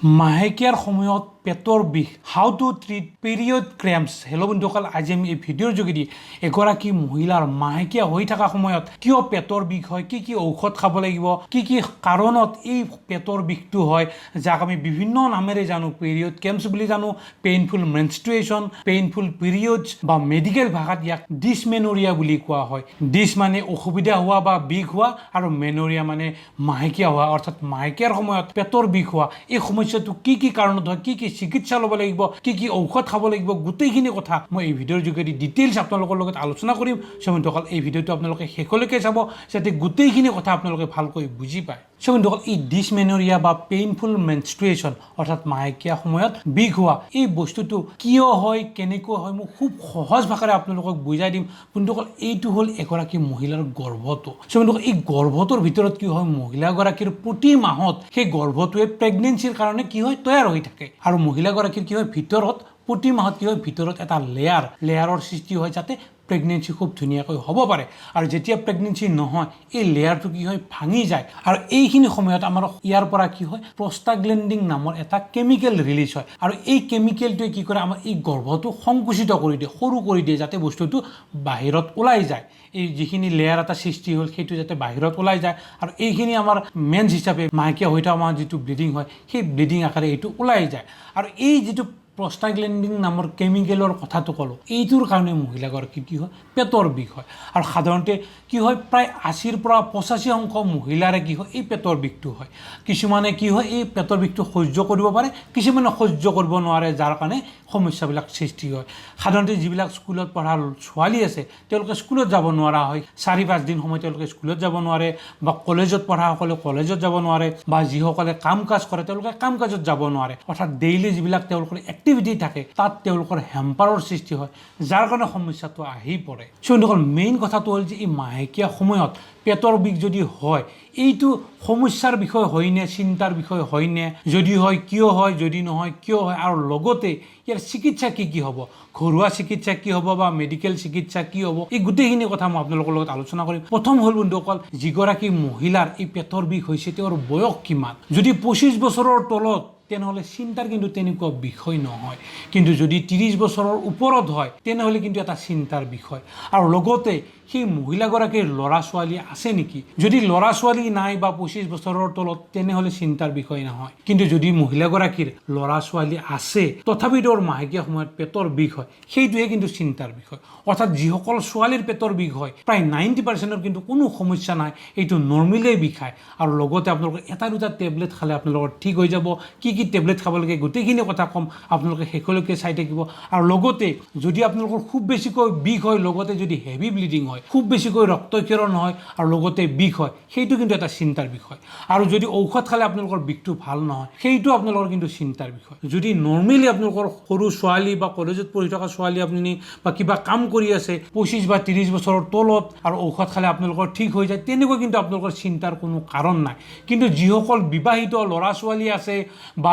মাহেকীয়াৰ সময়ত পেটৰ বিষ how to treat period cramps. Hello' বন্ধুসকল, আজি আমি এই ভিডিঅ'ৰ যোগেদি এগৰাকী মহিলাৰ মাহেকীয়া হৈ থকা সময়ত কিয় পেটৰ বিষ হয়, কি কি ঔষধ খাব লাগিব, কি কি কাৰণত এই পেটৰ বিষটো হয়, যাক আমি বিভিন্ন নামেৰে জানো। পিৰিয়ড ক্ৰেম্পছ বুলি জানো, পেইনফুল মেনষ্ট্ৰুৱেশ্যন, পেইনফুল পিৰিয়ডছ, বা মেডিকেল ভাষাত ইয়াক ডিছমেনৰিয়া বুলি কোৱা হয়। ডিছ মানে অসুবিধা হোৱা বা বিষ হোৱা, আৰু মেনৰিয়া মানে মাহেকীয়া হোৱা, অৰ্থাৎ মাহেকীয়াৰ সময়ত পেটৰ বিষ হোৱা। এই সমস্যাটো কি কি কাৰণত হয়, কি কি চিকিৎসা ল'ব লাগিব, কি কি ঔষধ খাব লাগিব, গোটেইখিনি কথা মই এই ভিডিঅ'ৰ যোগেদি ডিটেইলছ আপোনালোকৰ লগত আলোচনা কৰিম। বন্ধুসকল, এই ভিডিঅ'টো আপোনালোকে শেষলৈকে চাব, যাতে গোটেইখিনি কথা আপোনালোকে ভালকৈ বুজি পায়। বন্ধুসকল, এই ডিছমেনৰিয়া বা পেইনফুল মেনষ্ট্ৰুৱেশ্যন অৰ্থাৎ মাহেকীয়া সময়ত বিষ হোৱা, এই বস্তুটো কিয় হয়, কেনেকৈ হয়, মই খুব সহজ ভাষাৰে আপোনালোকক বুজাই দিম। বন্ধুসকল, এইটো হ'ল এগৰাকী মহিলাৰ গৰ্ভটো। বন্ধুসকল, এই গৰ্ভটোৰ ভিতৰত কি হয়, মহিলাগৰাকীৰ প্ৰতি মাহত সেই গৰ্ভটোৱে প্ৰেগনেঞ্চিৰ কাৰণে কি হয়, তৈয়াৰ হৈ থাকে। আৰু মহিলাগৰাকীৰ কি হয়, ভিতৰত প্ৰতি মাহত কি হয়, ভিতৰত এটা লেয়াৰৰ সৃষ্টি হয়, যাতে প্ৰেগনেঞ্চি খুব ধুনীয়াকৈ হ'ব পাৰে। আৰু যেতিয়া প্ৰেগনেঞ্চি নহয়, এই লেয়াৰটো কি হয়, ভাঙি যায়। আৰু এইখিনি সময়ত আমাৰ ইয়াৰ পৰা কি হয়, প্ৰষ্টাগ্লেণ্ডিং নামৰ এটা কেমিকেল ৰিলিজ হয়। আৰু এই কেমিকেলটোৱে কি কৰে, আমাৰ এই গৰ্ভটো সংকুচিত কৰি দিয়ে, সৰু কৰি দিয়ে, যাতে বস্তুটো বাহিৰত ওলাই যায়। এই যিখিনি লেয়াৰ এটা সৃষ্টি হ'ল, সেইটো যাতে বাহিৰত ওলাই যায়। আৰু এইখিনি আমাৰ মেন্স হিচাপে মাহেকীয়া হৈ থকা আমাৰ যিটো ব্লিডিং হয়, সেই ব্লিডিং আকাৰে এইটো ওলাই যায়। আৰু এই যিটো প্ৰষ্টাগ্লেণ্ডিং নামৰ কেমিকেলৰ কথাটো ক'লোঁ, এইটোৰ কাৰণে মহিলাগৰাকীৰ কি হয়, পেটৰ বিষ হয়। আৰু সাধাৰণতে কি হয়, প্ৰায় 80ৰ পৰা 85% মহিলাৰে কি হয়, এই পেটৰ বিষটো হয়। কিছুমানে কি হয়, এই পেটৰ বিষটো সহ্য কৰিব পাৰে, কিছুমানে সহ্য কৰিব নোৱাৰে, যাৰ কাৰণে সমস্যাবিলাক সৃষ্টি হয়। সাধাৰণতে যিবিলাক স্কুলত পঢ়া ছোৱালী আছে, তেওঁলোকে স্কুলত যাব নোৱাৰা হয়। 4-5 দিন সময় তেওঁলোকে স্কুলত যাব নোৱাৰে, বা কলেজত পঢ়াসকলে কলেজত যাব নোৱাৰে, বা যিসকলে কাম কাজ কৰে তেওঁলোকে কাম কাজত যাব নোৱাৰে। অৰ্থাৎ ডেইলি যিবিলাক তেওঁলোকৰ এক্টিভিটি থাকে, তাত তেওঁলোকৰ হেম্পাৰৰ সৃষ্টি হয়, যাৰ কাৰণে সমস্যাটো আহি পৰে। বন্ধুসকল, মেইন কথাটো হ'ল যে এই মাহেকীয়া সময়ত পেটৰ বিষ যদি হয়, এইটো সমস্যাৰ বিষয় হয়নে, চিন্তাৰ বিষয় হয়নে, যদি হয় কিয় হয়, যদি নহয় কিয় হয়, আৰু লগতে ইয়াৰ চিকিৎসা কি কি হ'ব, ঘৰুৱা চিকিৎসা কি হ'ব, বা মেডিকেল চিকিৎসা কি হ'ব, এই গোটেইখিনি কথা মই আপোনালোকৰ লগত আলোচনা কৰিম। প্ৰথম হ'ল বন্ধুসকল, যিগৰাকী মহিলাৰ এই পেটৰ বিষ হৈছে, তেওঁৰ বয়স কিমান। যদি 25 বছৰৰ তলত, তেনেহ'লে চিন্তাৰ কিন্তু তেনেকুৱা বিষয় নহয়। কিন্তু যদি 30 বছৰৰ ওপৰত হয়, তেনেহ'লে কিন্তু এটা চিন্তাৰ বিষয়। আৰু লগতে সেই মহিলাগৰাকীৰ ল'ৰা ছোৱালী আছে নেকি। যদি ল'ৰা ছোৱালী নাই বা 25 বছৰৰ তলত, তেনেহ'লে চিন্তাৰ বিষয় নহয়। কিন্তু যদি মহিলাগৰাকীৰ ল'ৰা ছোৱালী আছে, তথাপি তেওঁৰ মাহেকীয়া সময়ত পেটৰ বিষ হয়, সেইটোহে কিন্তু চিন্তাৰ বিষয়। অৰ্থাৎ যিসকল ছোৱালীৰ পেটৰ বিষ হয়, প্ৰায় 90%ৰ কিন্তু কোনো সমস্যা নাই, এইটো নৰ্মেলেই বিষায়। আৰু লগতে আপোনালোকে এটা দুটা টেবলেট খালে আপোনালোকৰ ঠিক হৈ যাব। কি কি টেবলেট খাব লাগে, গোটেইখিনি কথা ক'ম, আপোনালোকে শেষলৈকে চাই থাকিব। আৰু লগতে যদি আপোনালোকৰ খুব বেছিকৈ বিষ হয়, লগতে যদি হেভি ব্লিডিং হয়, খুব বেছিকৈ ৰক্তক্ষৰণ হয়, আৰু লগতে বিষ হয়, সেইটো কিন্তু এটা চিন্তাৰ বিষয়। আৰু যদি ঔষধ খালে আপোনালোকৰ বিষটো ভাল নহয়, সেইটো আপোনালোকৰ কিন্তু চিন্তাৰ বিষয়। যদি নৰ্মেলি আপোনালোকৰ সৰু ছোৱালী বা কলেজত পঢ়ি থকা ছোৱালী আপুনি বা কিবা কাম কৰি আছে, 25 বা 30 বছৰৰ তলত, আৰু ঔষধ খালে আপোনালোকৰ ঠিক হৈ যায়, তেনেকুৱা কিন্তু আপোনালোকৰ চিন্তাৰ কোনো কাৰণ নাই। কিন্তু যিসকল বিবাহিত ল'ৰা ছোৱালী আছে, বা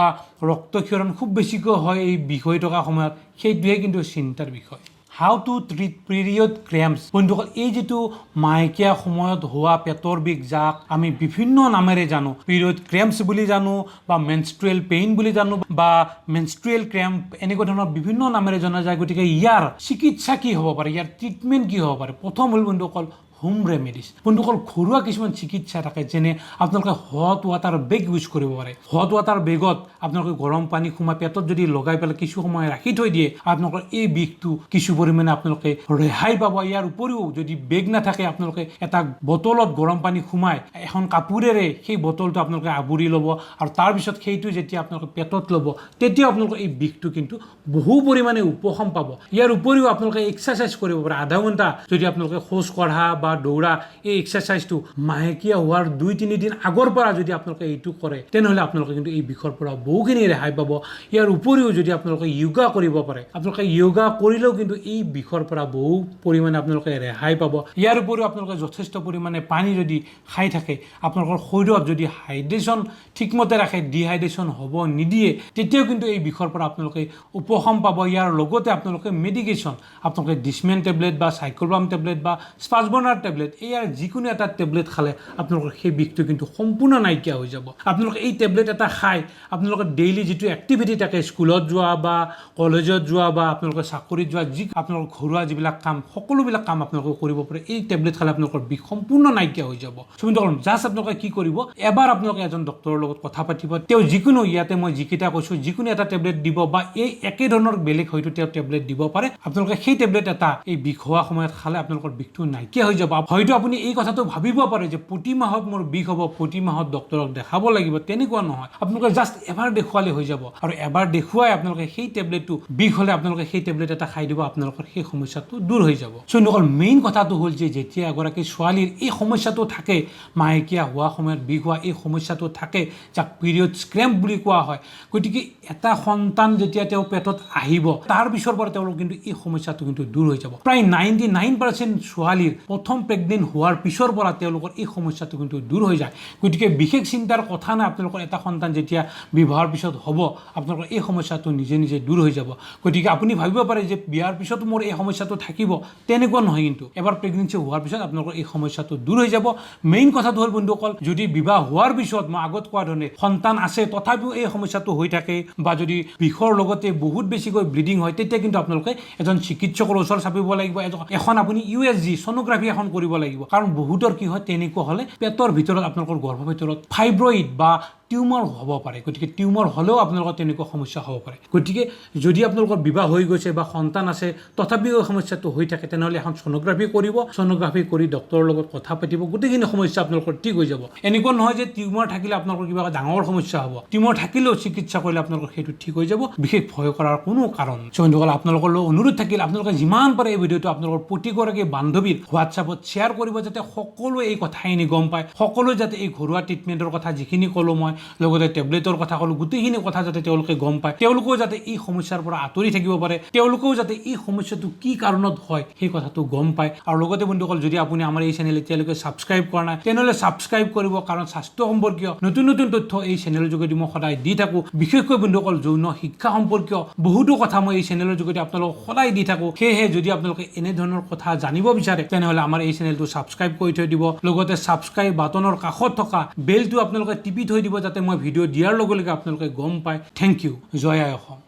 ৰক্তক্ষৰণ খুব বেছিকৈ হয় এই বিষ হৈ থকা সময়ত, সেইটোৱে কিন্তু চিন্তাৰ বিষয়। How to treat period cramps. বন্ধুসকল, এই যিটো মাহেকীয়া সময়ত হোৱা পেটৰ বিষ, যাক আমি বিভিন্ন নামেৰে জানো, পিৰিয়ড ক্ৰেম্পছ বুলি জানো, বা মেনষ্ট্ৰুৱেল পেইন বুলি জানো, বা মেনষ্ট্ৰুৱেল ক্ৰেম্প, এনেকুৱা ধৰণৰ বিভিন্ন নামেৰে জনা যায়। গতিকে ইয়াৰ চিকিৎসা কি হ'ব পাৰে, ইয়াৰ ট্ৰিটমেণ্ট কি হ'ব পাৰে। প্ৰথম হ'ল বন্ধুসকল, হোম ৰেমেডিজ। বন্ধুসকল, ঘৰুৱা কিছুমান চিকিৎসা থাকে, যেনে আপোনালোকে হট ৱাটাৰ বেগ ইউজ কৰিব পাৰে। হট ৱাটাৰ বেগত আপোনালোকে গৰম পানী সোমাই পেটত যদি লগাই পেলাই কিছু সময় ৰাখি থৈ দিয়ে, আপোনালোকৰ এই বিষটো কিছু পৰিমাণে আপোনালোকে ৰেহাই পাব। ইয়াৰ উপৰিও যদি বেগ নাথাকে, আপোনালোকে এটা বটলত গৰম পানী সোমাই এখন কাপোৰেৰে সেই বটলটো আপোনালোকে আৱৰি ল'ব, আৰু তাৰপিছত সেইটো যেতিয়া আপোনালোকে পেটত ল'ব, তেতিয়া আপোনালোকৰ এই বিষটো কিন্তু বহু পৰিমাণে উপশম পাব। ইয়াৰ উপৰিও আপোনালোকে এক্সাৰচাইজ কৰিব পাৰে। আধা ঘণ্টা যদি আপোনালোকে খোজ কঢ়া বা দৌৰা, এই এক্সাৰচাইজটো মাহেকীয়া হোৱাৰ 2-3 দিন আগৰ পৰা যদি আপোনালোকে এইটো কৰে, তেনেহ'লে আপোনালোকে কিন্তু এই বিষৰ পৰা বহুখিনি ৰেহাই পাব। ইয়াৰ উপৰিও যদি আপোনালোকে য়োগা কৰিব পাৰে, আপোনালোকে য়োগা কৰিলেও কিন্তু এই বিষৰ পৰা বহু পৰিমাণে আপোনালোকে ৰেহাই পাব। ইয়াৰ উপৰিও আপোনালোকে যথেষ্ট পৰিমাণে পানী যদি খাই থাকে, আপোনালোকৰ শৰীৰত যদি হাইড্ৰেশ্যন ঠিকমতে ৰাখে, ডিহাইড্ৰেশ্যন হ'ব নিদিয়ে, তেতিয়াও কিন্তু এই বিষৰ পৰা আপোনালোকে উপশম পাব। ইয়াৰ লগতে আপোনালোকে মেডিকেশ্যন, আপোনালোকে ডিছমেন টেবলেট বা চাইক্লোবাম টেবলেট বা স্পাজবৰ্ণাৰ টেবলেট ইয়াৰ যিকোনো এটা টেবলেট খালে আপোনালোকৰ সেই বিষটো কিন্তু সম্পূৰ্ণ নাইকিয়া হৈ যাব আপোনালোকে এই টেবলেট এটা খাই আপোনালোকৰ ডেইলি যিটো এক্টিভিটি থাকে স্কুলত যোৱা বা কলেজত যোৱা বা আপোনালোকে চাকৰিত যোৱা যি আপোনালোকৰ ঘৰুৱা যিবিলাক কাম সকলোবিলাক কাম আপোনালোকে কৰিব পাৰে এই টেবলেট খালে আপোনালোকৰ বিষ সম্পূৰ্ণ নাইকিয়া হৈ যাব বন্ধুসকল জাষ্ট আপোনালোকে কি কৰিব এবাৰ আপোনালোকে এজন ডক্টৰৰ লগত কথা পাতিব তেওঁ যিকোনো ইয়াতে মই যিকেইটা কৈছোঁ যিকোনো এটা টেবলেট দিব বা এই একে ধৰণৰ বেলেগ হয়তো তেওঁ টেবলেট দিব পাৰে আপোনালোকে সেই টেবলেট এটা এই বিষ হোৱা সময়ত খালে আপোনালোকৰ বিষটো নাইকিয়া হৈ যাব হয়তো আপুনি এই কথাটো ভাবিব পাৰে যে প্ৰতি মাহত মোৰ বিষ হ'ব প্ৰতি মাহত ডক্টৰক দেখাব লাগিব তেনেকুৱা নহয় আপোনালোকে জাষ্ট এবাৰ দেখুৱালে হৈ যাব আৰু এবাৰ দেখুৱাই আপোনালোকে সেই টেবলেটটো বিষ হ'লে আপোনালোকে সেই টেবলেট এটা খাই দিব আপোনালোকৰ সেই সমস্যাটো দূৰ হৈ যাব বন্ধুসকল মেইন কথাটো হ'ল যে যেতিয়া এগৰাকী ছোৱালীৰ এই সমস্যাটো থাকে মাহেকীয়া হোৱা সময়ত বিষ হোৱা এই সমস্যাটো থাকে যাক পিৰিয়ডছ ক্ৰেম্প বুলি কোৱা হয় গতিকে এটা সন্তান যেতিয়া তেওঁ পেটত আহিব তাৰ পিছৰ পৰা তেওঁলোক কিন্তু এই সমস্যাটো কিন্তু দূৰ হৈ যাব প্ৰায় 99% ছোৱালীৰ প্ৰথম প্ৰেগনেন্ট হোৱাৰ পিছৰ পৰা তেওঁলোকৰ এই সমস্যাটো কিন্তু দূৰ হৈ যায় গতিকে বিশেষ চিন্তাৰ কথা নাই আপোনালোকৰ এটা সন্তান যেতিয়া বিবাহৰ পিছত হ'ব আপোনালোকৰ এই সমস্যাটো নিজে নিজে দূৰ হৈ যাব গতিকে আপুনি ভাবিব পাৰে যে বিয়াৰ পিছত মোৰ এই সমস্যাটো থাকিব তেনেকুৱা নহয় কিন্তু এবাৰ প্ৰেগনেন্সি হোৱাৰ পিছত আপোনালোকৰ এই সমস্যাটো দূৰ হৈ যাব মেইন কথাটো হ'ল বন্ধুসকল যদি বিবাহ হোৱাৰ পিছত মই আগত কোৱা ধৰণে সন্তান আছে তথাপিও এই সমস্যাটো হৈ থাকে বা যদি বিষৰ লগতে বহুত বেছিকৈ ব্লিডিং হয় তেতিয়া কিন্তু আপোনালোকে এজন চিকিৎসকৰ ওচৰত চাপিব লাগিব এখন আপুনি USG sonography এখন কৰিব লাগিব কাৰণ বহুতৰ কি হয় তেনেকুৱা হ'লে পেটৰ ভিতৰত আপোনালোকৰ গৰ্ভৰ ভিতৰত ফাইব্ৰইড বা টিউমাৰ হ'ব পাৰে গতিকে টিউমাৰ হ'লেও আপোনালোকৰ তেনেকুৱা সমস্যা হ'ব পাৰে গতিকে যদি আপোনালোকৰ বিবাহ হৈ গৈছে বা সন্তান আছে তথাপিও এই সমস্যাটো হৈ থাকে তেনেহ'লে এখন sonography কৰিব sonography কৰি ডক্টৰৰ লগত কথা পাতিব গোটেইখিনি সমস্যা আপোনালোকৰ ঠিক হৈ যাব এনেকুৱা নহয় যে টিউমাৰ থাকিলে আপোনালোকৰ কিবা ডাঙৰ সমস্যা হ'ব টিউমাৰ থাকিলেও চিকিৎসা কৰিলে আপোনালোকৰ সেইটো ঠিক হৈ যাব বিশেষ ভয় কৰাৰ কোনো কাৰণ বন্ধুসকল আপোনালোকলৈ অনুৰোধ থাকিল আপোনালোকে যিমান পাৰে এই ভিডিঅ'টো আপোনালোকৰ প্ৰতিগৰাকী বান্ধৱীৰ হোৱাটছআপত শ্বেয়াৰ কৰিব যাতে সকলোৱে এই কথাখিনি গম পায় সকলোৱে যাতে এই ঘৰুৱা ট্ৰিটমেণ্টৰ কথা যিখিনি ক'লোঁ মই লগতে টেবলেটৰ কথা ক'লোঁ গোটেইখিনি কথা যাতে তেওঁলোকে গম পায় তেওঁলোকেও যাতে এই সমস্যাৰ পৰা আঁতৰি থাকিব পাৰে তেওঁলোকেও যাতে এই সমস্যাটো কি কাৰণত হয় সেই কথাটো গম পায় আৰু লগতে বন্ধুসকল যদি আপুনি আমাৰ এই চেনেল এতিয়ালৈকে ছাবস্ক্ৰাইব কৰা নাই তেনেহ'লে ছাবস্ক্ৰাইব কৰিব কাৰণ স্বাস্থ্য সম্পৰ্কীয় নতুন নতুন তথ্য এই চেনেলৰ যোগেদি মই সদায় দি থাকোঁ বিশেষকৈ বন্ধুসকল যৌন শিক্ষা সম্পৰ্কীয় বহুতো কথা মই এই চেনেলৰ যোগেদি আপোনালোকক সদায় দি থাকোঁ সেয়েহে যদি আপোনালোকে এনেধৰণৰ কথা জানিব বিচাৰে তেনেহ'লে আমাৰ এই চেনেলটো ছাবস্ক্ৰাইব কৰি থৈ দিব লগতে ছাবস্ক্ৰাইব বাটনৰ কাষত থকা বেলটো আপোনালোকে টিপি থৈ দিব যাতে মই ভিডিঅ' দিয়াৰ লগে লগে আপোনালোকে গম পায় থেংক ইউ জয় আই অসম